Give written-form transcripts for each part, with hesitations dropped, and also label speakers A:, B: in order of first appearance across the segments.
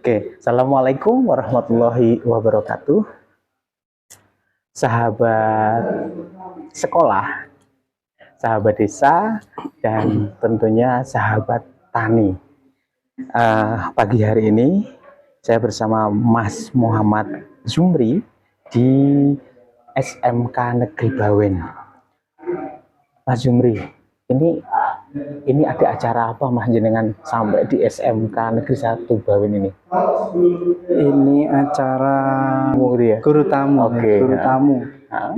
A: Oke, Assalamualaikum warahmatullahi wabarakatuh. Sahabat sekolah, sahabat desa, dan tentunya sahabat tani. Pagi hari ini saya bersama Mas Muhammad Zumri di SMK Negeri Bawen. Mas Zumri, ini ada acara apa Mas jenengan sampai di SMK Negeri 1 Bawen ini?
B: Ini acara guru tamu, guru tamu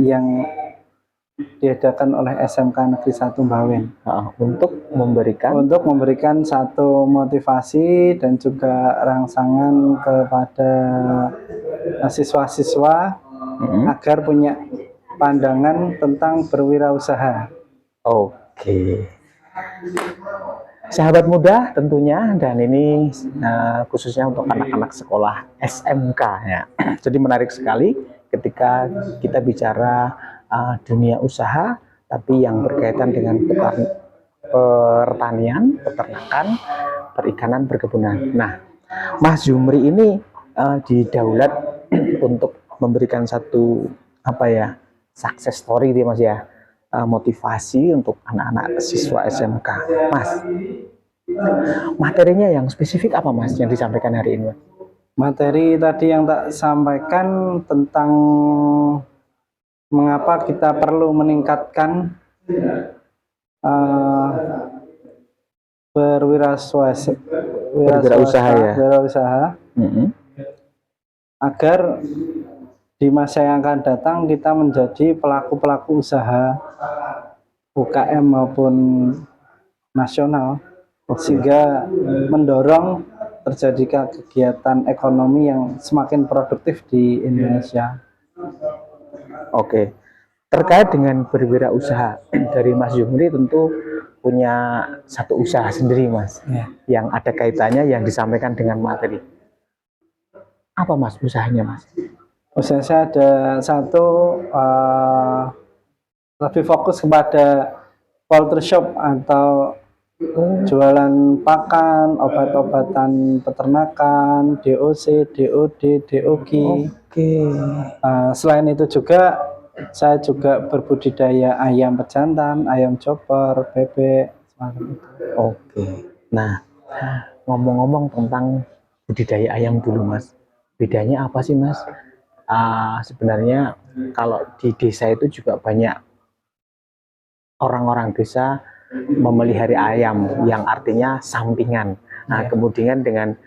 B: yang diadakan oleh SMK Negeri 1 Bawen
A: untuk
B: memberikan satu motivasi dan juga rangsangan kepada siswa-siswa agar punya pandangan tentang berwirausaha.
A: Oke. Sahabat muda tentunya, dan ini khususnya untuk anak-anak sekolah SMK ya. Jadi menarik sekali ketika kita bicara dunia usaha, tapi yang berkaitan dengan pertanian, peternakan, perikanan, perkebunan. Nah, Mas Zumri ini didaulat untuk memberikan satu success story dia Mas ya. Motivasi untuk anak-anak siswa SMK. Mas, materinya yang spesifik apa Mas yang disampaikan hari ini?
B: Materi tadi yang tak sampaikan tentang mengapa kita perlu meningkatkan berwirausaha agar di masa yang akan datang kita menjadi pelaku-pelaku usaha UKM maupun nasional, sehingga mendorong terjadi kegiatan ekonomi yang semakin produktif di Indonesia.
A: Oke, terkait dengan berwirausaha dari Mas Zumri tentu punya satu usaha sendiri Mas ya, yang ada kaitannya yang disampaikan dengan materi. Apa Mas usahanya Mas?
B: Usaha saya ada satu, lebih fokus kepada poultry shop atau jualan pakan, obat-obatan peternakan, DOC, DOD, DOG. Selain itu juga saya juga berbudidaya ayam pejantan, ayam chopper, bebek.
A: Oke. Nah, ngomong-ngomong tentang budidaya ayam dulu Mas, bedanya apa sih Mas? Sebenarnya kalau di desa itu juga banyak orang-orang desa memelihara ayam yang artinya sampingan. Nah, kemudian dengan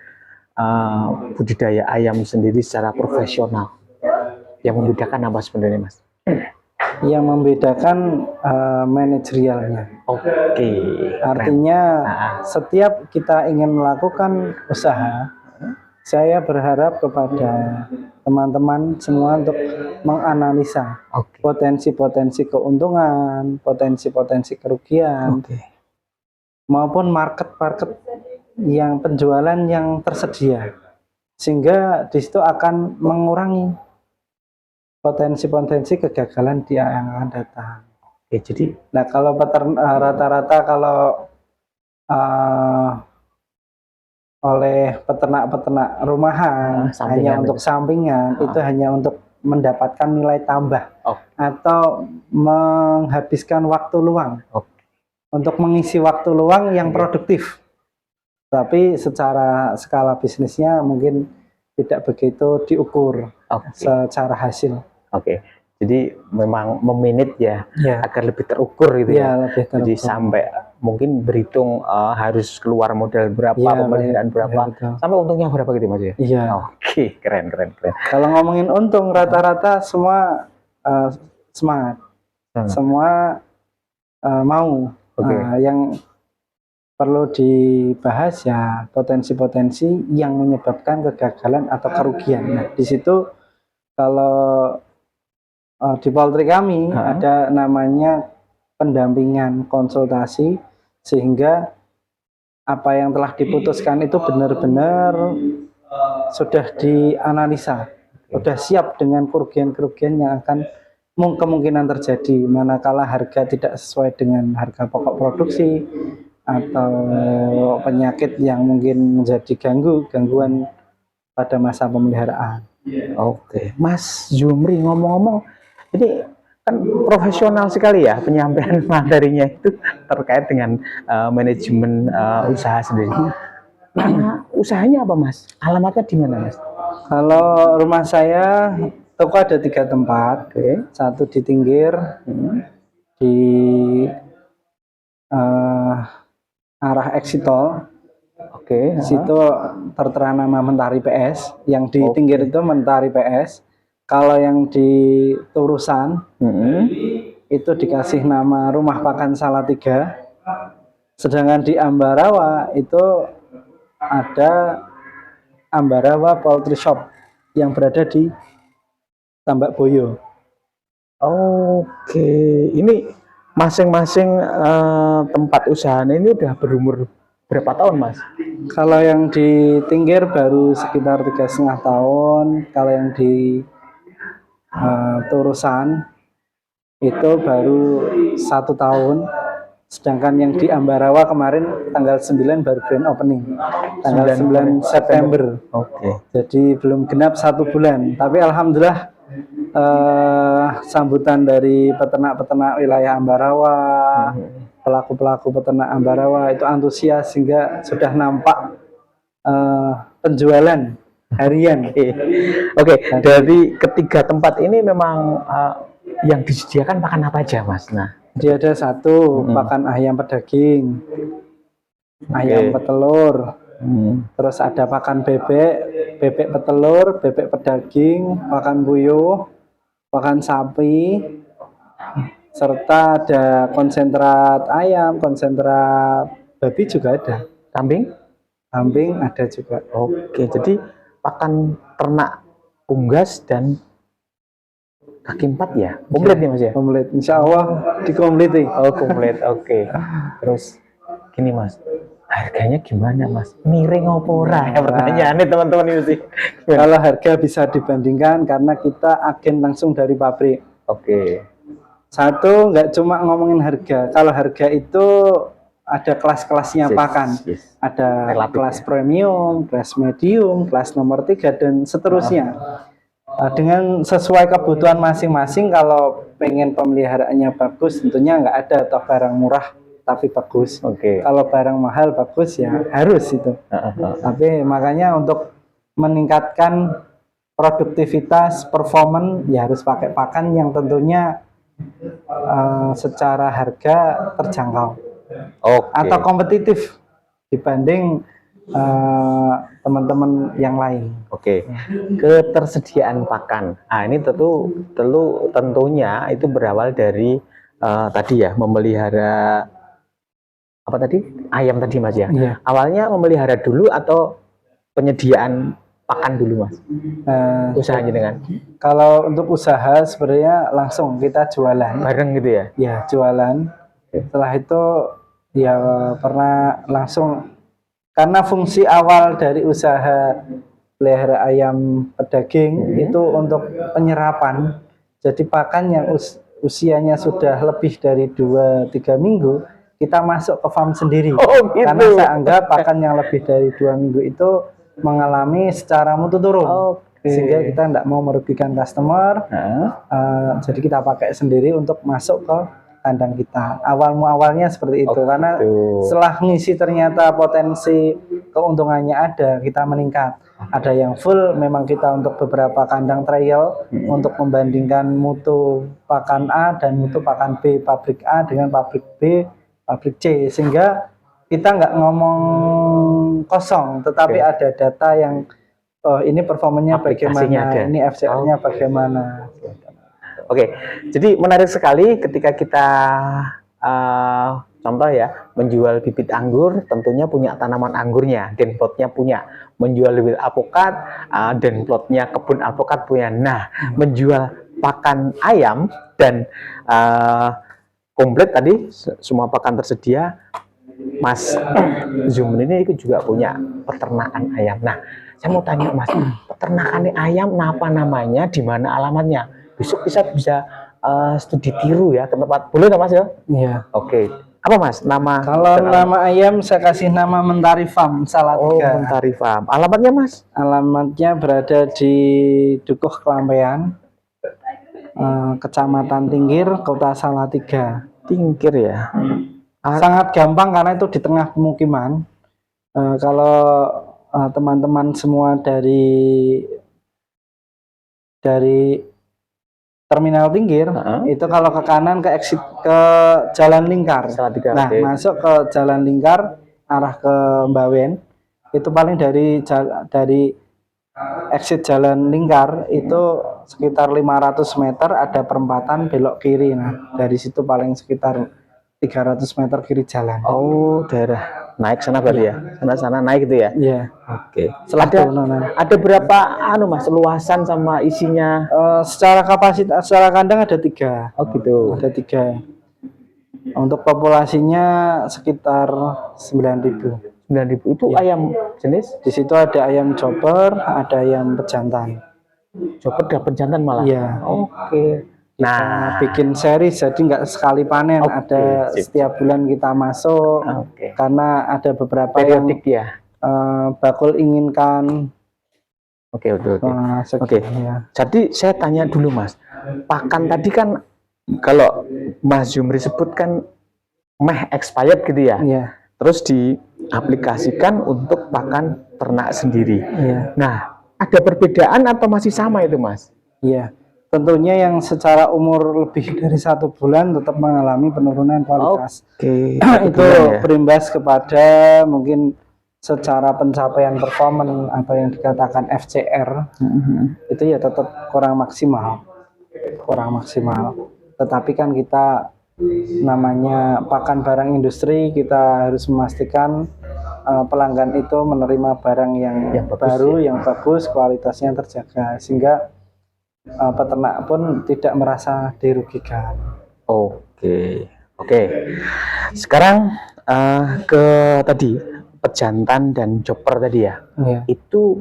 A: budidaya ayam sendiri secara profesional, yang membedakan apa sebenarnya Mas?
B: Yang membedakan manajerialnya.
A: Oke.
B: Artinya setiap kita ingin melakukan usaha, saya berharap kepada teman-teman semua untuk menganalisa potensi-potensi keuntungan, potensi-potensi kerugian, maupun market-market yang penjualan yang tersedia, sehingga di situ akan mengurangi potensi-potensi kegagalan dia yang akan datang.
A: Jadi,
B: nah kalau rata-rata kalau oleh peternak-peternak rumahan hanya untuk sampingan, itu hanya untuk mendapatkan nilai tambah atau menghabiskan waktu luang untuk mengisi waktu luang yang produktif, tapi secara skala bisnisnya mungkin tidak begitu diukur secara hasil.
A: Jadi memang memanage ya, agar lebih terukur gitu ya.
B: Lebih terukur.
A: Jadi sampai mungkin berhitung harus keluar modal berapa, pemeliharaan berapa, sampai untungnya berapa gitu Mas ya. Oke, keren.
B: Kalau ngomongin untung, rata-rata semua semangat, semua mau. Yang perlu dibahas ya potensi-potensi yang menyebabkan kegagalan atau kerugian. Nah, di situ kalau di poultry kami ada namanya pendampingan konsultasi, sehingga apa yang telah diputuskan itu benar-benar sudah dianalisa, sudah siap dengan kerugian-kerugian yang akan kemungkinan terjadi manakala harga tidak sesuai dengan harga pokok produksi, atau penyakit yang mungkin menjadi gangguan pada masa pemeliharaan.
A: Oke, Mas Zumri, ngomong-ngomong, ini kan profesional sekali ya penyampaian materinya itu terkait dengan manajemen usaha sendiri. Nama usahanya apa, Mas? Alamatnya di mana, Mas?
B: Kalau rumah saya, toko ada 3 tempat.
A: Oke.
B: Satu di Tinggir, di arah Eksitol.
A: Oke.
B: Situ tertera nama Mentari PS. Yang di
A: Oke.
B: Tinggir itu Mentari PS. Kalau yang di Turusan, itu dikasih nama Rumah Pakan Salatiga. Sedangkan di Ambarawa itu ada Ambarawa Poultry Shop yang berada di Tambak Boyo.
A: Oke, ini masing-masing tempat usahanya ini udah berumur berapa tahun, Mas?
B: Kalau yang di Tinggir baru sekitar 3,5 tahun. Kalau yang di Turusan itu baru 1 tahun. Sedangkan yang di Ambarawa kemarin tanggal 9 baru grand opening, tanggal 9 September.
A: Oke.
B: Jadi belum genap 1 bulan. Tapi alhamdulillah sambutan dari peternak-peternak wilayah Ambarawa, pelaku-pelaku peternak Ambarawa itu antusias sehingga sudah nampak penjualan harian.
A: Oke, dari ketiga tempat ini memang yang disediakan makan apa aja, Mas? Nah,
B: Dia ada satu pakan ayam pedaging, ayam petelur, terus ada pakan bebek, bebek petelur, bebek pedaging, pakan puyuh, pakan sapi, serta ada konsentrat ayam, konsentrat babi juga ada.
A: kambing?
B: Kambing ada juga.
A: Oke, jadi pakan ternak unggas dan kaki 4 ya? Komplit nih, Mas ya?
B: Komplit, insya Allah dikompliti.
A: Oh, komplit. Oke. Terus gini, Mas. Harganya gimana, Mas? Miring apa ora? Ya pertanyaan nih teman-teman ini sih.
B: Kalau harga bisa dibandingkan karena kita agen langsung dari pabrik.
A: Oke.
B: Satu, nggak cuma ngomongin harga. Kalau harga itu ada kelas-kelasnya pakan. Ada
A: Relatif,
B: kelas
A: ya.
B: premium, kelas medium, kelas nomor 3, dan seterusnya. Dengan sesuai kebutuhan masing-masing. Kalau pengen pemeliharaannya bagus, tentunya nggak ada atau barang murah tapi bagus.
A: Oke.
B: Kalau barang mahal bagus ya harus itu. Tapi makanya untuk meningkatkan produktivitas, performan, ya harus pakai pakan yang tentunya secara harga terjangkau.
A: Oke.
B: Atau kompetitif dibanding teman-teman yang lain.
A: Oke. Ketersediaan pakan. Nah, ini tentunya itu berawal dari tadi ya, memelihara apa tadi? Ayam tadi, Mas ya.
B: Iya.
A: Awalnya memelihara dulu atau penyediaan pakan dulu, Mas? Usahanya dengan
B: Kalau untuk usaha sebenarnya langsung kita jualan.
A: bareng gitu ya?
B: Ya, jualan. Setelah itu ya pernah langsung, karena fungsi awal dari usaha pelihara ayam pedaging itu untuk penyerapan. Jadi pakan yang usianya sudah lebih dari 2-3 minggu, kita masuk ke farm sendiri.
A: Oh, gitu.
B: Karena saya anggap pakan yang lebih dari 2 minggu itu mengalami secara mutu turun. Sehingga kita tidak mau merugikan customer. Jadi kita pakai sendiri untuk masuk ke kandang kita. Awalnya seperti itu, karena setelah ngisi ternyata potensi keuntungannya ada, kita meningkat. Ada yang full, memang kita untuk beberapa kandang trial untuk membandingkan mutu pakan A dan mutu pakan B, pabrik A dengan pabrik B, pabrik C, sehingga kita nggak ngomong kosong, tetapi ada data yang ini performanya bagaimana, ini FCR-nya bagaimana.
A: Oke, jadi menarik sekali ketika kita contoh ya, menjual bibit anggur, tentunya punya tanaman anggurnya, dan plotnya punya. Menjual bibit alpukat, dan plotnya kebun alpukat punya. Nah, menjual pakan ayam dan komplit tadi, semua pakan tersedia. Mas Zumri ini juga punya peternakan ayam. Nah, saya mau tanya, Mas, peternakan ayam apa namanya, di mana alamatnya? Besok bisa studi tiru ya ke tempat, boleh nggak, Mas ya?
B: Iya.
A: Oke, Apa Mas nama?
B: Kalau nama ayam saya kasih nama Mentari Farm Salatiga.
A: Mentari Farm. Alamatnya Mas?
B: Alamatnya berada di Dukuh Kelampean, Kecamatan Tinggir, Kota Salatiga.
A: Tinggir ya.
B: Sangat gampang karena itu di tengah pemukiman. Kalau teman-teman semua dari Terminal Tinggir, itu kalau ke kanan ke exit ke Jalan Lingkar. Nah, masuk ke Jalan Lingkar arah ke Mbawen, itu paling dari exit Jalan Lingkar itu sekitar 500 meter ada perempatan belok kiri. Nah, dari situ paling sekitar 300 meter kiri jalan.
A: Oh, daerah naik sana berarti ya? Sana naik itu ya?
B: Iya.
A: Oke. Ada berapa Mas luasan sama isinya?
B: Secara kapasitas, secara kandang ada 3.
A: Oh gitu.
B: Ada 3. Untuk populasinya sekitar 9.000.
A: 9.000 itu ya. Ayam jenis?
B: Di situ ada ayam chopper, ada ayam pejantan.
A: Chopper dan pejantan malah?
B: Iya.
A: Oke.
B: Nah, bikin seri jadi nggak sekali panen, ada setiap bulan kita masuk, karena ada beberapa
A: periodik ya.
B: Bakul inginkan.
A: Oke.
B: Ya.
A: Jadi saya tanya dulu Mas, pakan tadi kan kalau Mas Jumri sebut kan expired gitu ya.
B: Iya.
A: Terus diaplikasikan untuk pakan ternak sendiri.
B: Iya.
A: Nah, ada perbedaan atau masih sama itu Mas?
B: Iya. Tentunya yang secara umur lebih dari 1 bulan tetap mengalami penurunan kualitas. Itu berimbas kepada mungkin secara pencapaian performance atau yang dikatakan FCR, itu ya tetap kurang maksimal. Tetapi kan kita namanya pakan barang industri, kita harus memastikan pelanggan itu menerima barang yang bagus, yang bagus, kualitasnya terjaga, sehingga peternak pun tidak merasa dirugikan.
A: Oke. Sekarang ke tadi pejantan dan chopper tadi ya. Itu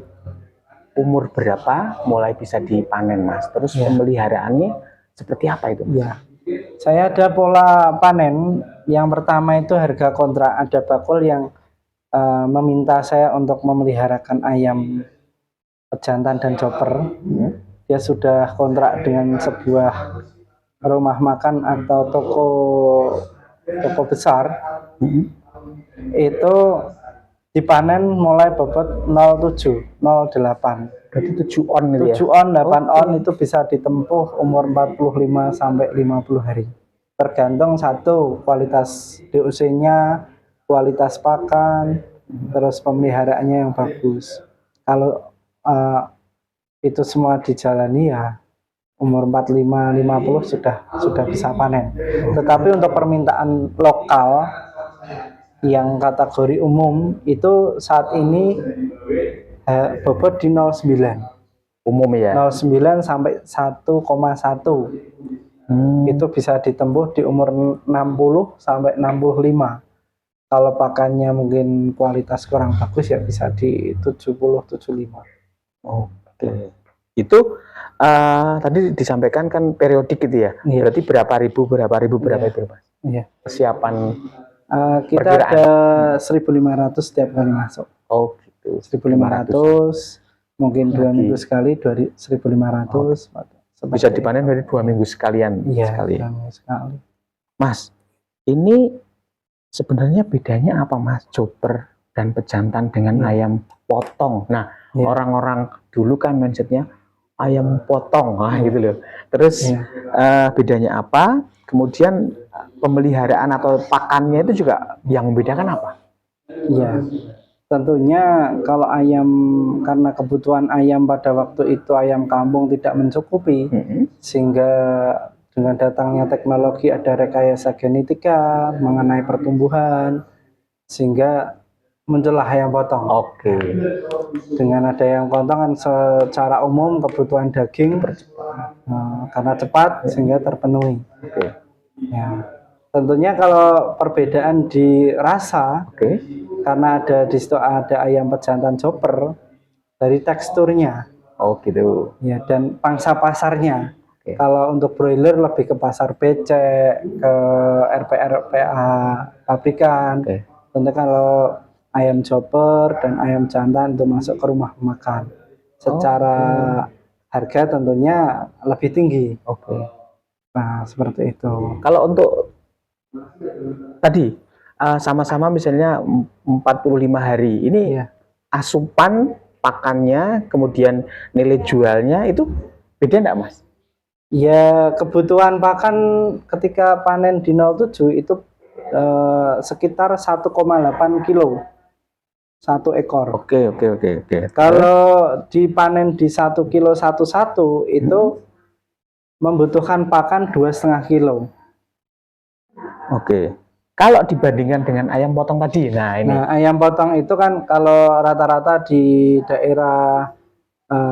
A: umur berapa mulai bisa dipanen Mas? Terus pemeliharaannya seperti apa itu?
B: Ya, saya ada pola panen. Yang pertama itu harga kontrak. Ada bakul yang meminta saya untuk memeliharakan ayam pejantan dan chopper. Dia sudah kontrak dengan sebuah rumah makan atau toko besar. Itu dipanen mulai bobot 07, 08.
A: Berarti 7 on gitu ya?
B: 7 on, 8 on itu bisa ditempuh umur 45 sampai 50 hari. Tergantung satu, kualitas DOC-nya, kualitas pakan, terus pemeliharaannya yang bagus. Kalau itu semua dijalani ya umur 45-50 sudah bisa panen. Tetapi untuk permintaan lokal yang kategori umum itu saat ini bobot di 09.
A: Umum ya?
B: 09 sampai 1,1. Itu bisa ditempuh di umur 60 sampai 65. Kalau pakannya mungkin kualitas kurang bagus ya bisa di 70-75.
A: Oke. Itu tadi disampaikan kan periodik gitu ya? Berarti berapa ribu itu Mas?
B: Iya.
A: Persiapan
B: kita ada 1.500 setiap kali masuk.
A: Oh gitu.
B: 1.500 mungkin 2 minggu sekali 1.500.
A: Bisa dipanen dari 2 minggu sekalian.
B: Iya, 2 minggu sekali.
A: Mas, ini sebenarnya bedanya apa Mas, chopper dan pejantan dengan ayam potong? Nah, orang-orang dulu kan mindsetnya ayam potong, gitu loh. Terus bedanya apa? Kemudian pemeliharaan atau pakannya itu juga yang membedakan apa?
B: Iya, tentunya kalau ayam, karena kebutuhan ayam pada waktu itu ayam kampung tidak mencukupi, sehingga dengan datangnya teknologi ada rekayasa genetika mengenai pertumbuhan, sehingga muncullah ayam potong. Dengan ada ayam potong kan secara umum kebutuhan daging karena cepat sehingga terpenuhi. Ya, tentunya kalau perbedaan di rasa, karena ada di situ ada ayam pejantan chopper, dari teksturnya.
A: Gitu.
B: Ya, dan pangsa pasarnya. Kalau untuk broiler lebih ke pasar becek, ke RPA pabrikan. Tentu kalau ayam chopper dan ayam jantan itu masuk ke rumah makan. Secara harga tentunya lebih tinggi. Nah, seperti itu.
A: Kalau untuk tadi sama-sama misalnya 45 hari ini asupan pakannya kemudian nilai jualnya itu beda enggak Mas?
B: Ya, kebutuhan pakan ketika panen di 07 itu sekitar 1,8 kilo 1 ekor.
A: Oke.
B: Kalau dipanen di 1 kilo 11 itu membutuhkan pakan 2,5 kilo.
A: Oke. Kalau dibandingkan dengan ayam potong tadi, nah ini.
B: Nah, ayam potong itu kan kalau rata-rata di daerah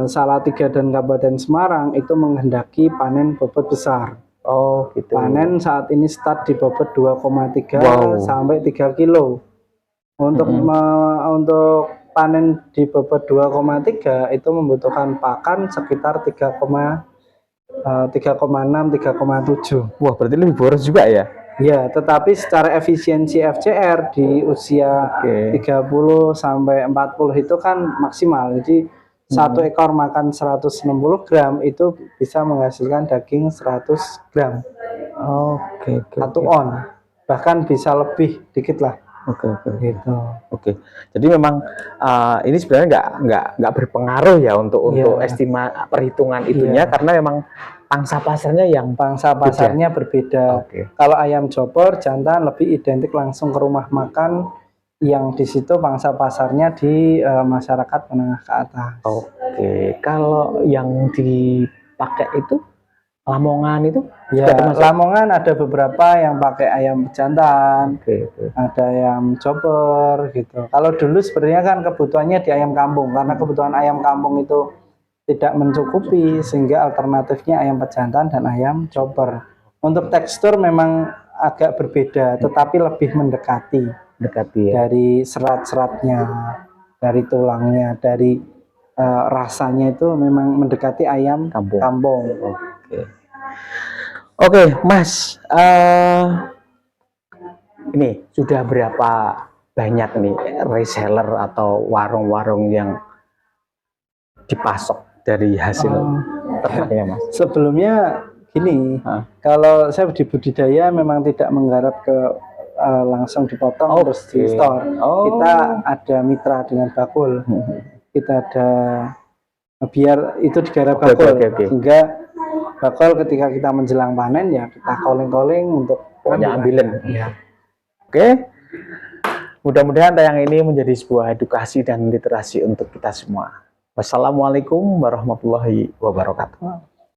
B: Salatiga dan Kabupaten Semarang itu menghendaki panen bobot besar.
A: Oh, gitu.
B: Panen saat ini start di bobot 2,3 sampai 3 kilo. Untuk untuk panen di bobot 2,3 itu membutuhkan pakan sekitar 3,6 3,7.
A: Wah, berarti lebih boros juga ya?
B: Ya, tetapi secara efisiensi FCR di usia 30 sampai 40 itu kan maksimal. Jadi satu ekor makan 160 gram itu bisa menghasilkan daging 100 gram. Satu on. Bahkan bisa lebih dikit lah. Gitu.
A: Jadi memang ini sebenarnya nggak berpengaruh ya untuk estimasi perhitungan itunya karena memang pangsa pasarnya berbeda. Kalau ayam chopper jantan lebih identik langsung ke rumah makan yang di situ pangsa pasarnya di masyarakat menengah ke atas. Kalau yang dipakai itu Lamongan itu?
B: Ya, Lamongan ada beberapa yang pakai ayam jantan, ada ayam chopper gitu. Kalau dulu sebenarnya kan kebutuhannya di ayam kampung, karena kebutuhan ayam kampung itu tidak mencukupi, sehingga alternatifnya ayam pejantan dan ayam chopper. Untuk tekstur memang agak berbeda, tetapi lebih mendekati dari serat-seratnya, dari tulangnya, dari rasanya itu memang mendekati ayam kampung.
A: Oke, Mas, ini sudah berapa banyak nih reseller atau warung-warung yang dipasok dari hasil ternaknya, Mas?
B: Sebelumnya gini, kalau saya di budidaya memang tidak menggarap ke langsung dipotong terus di store. Kita ada mitra dengan bakul. Kita ada biar itu digarap bakul, sehingga bakul ketika kita menjelang panen ya kita calling untuk
A: ambilin. Mudah-mudahan tayang ini menjadi sebuah edukasi dan literasi untuk kita semua. Wassalamualaikum warahmatullahi wabarakatuh.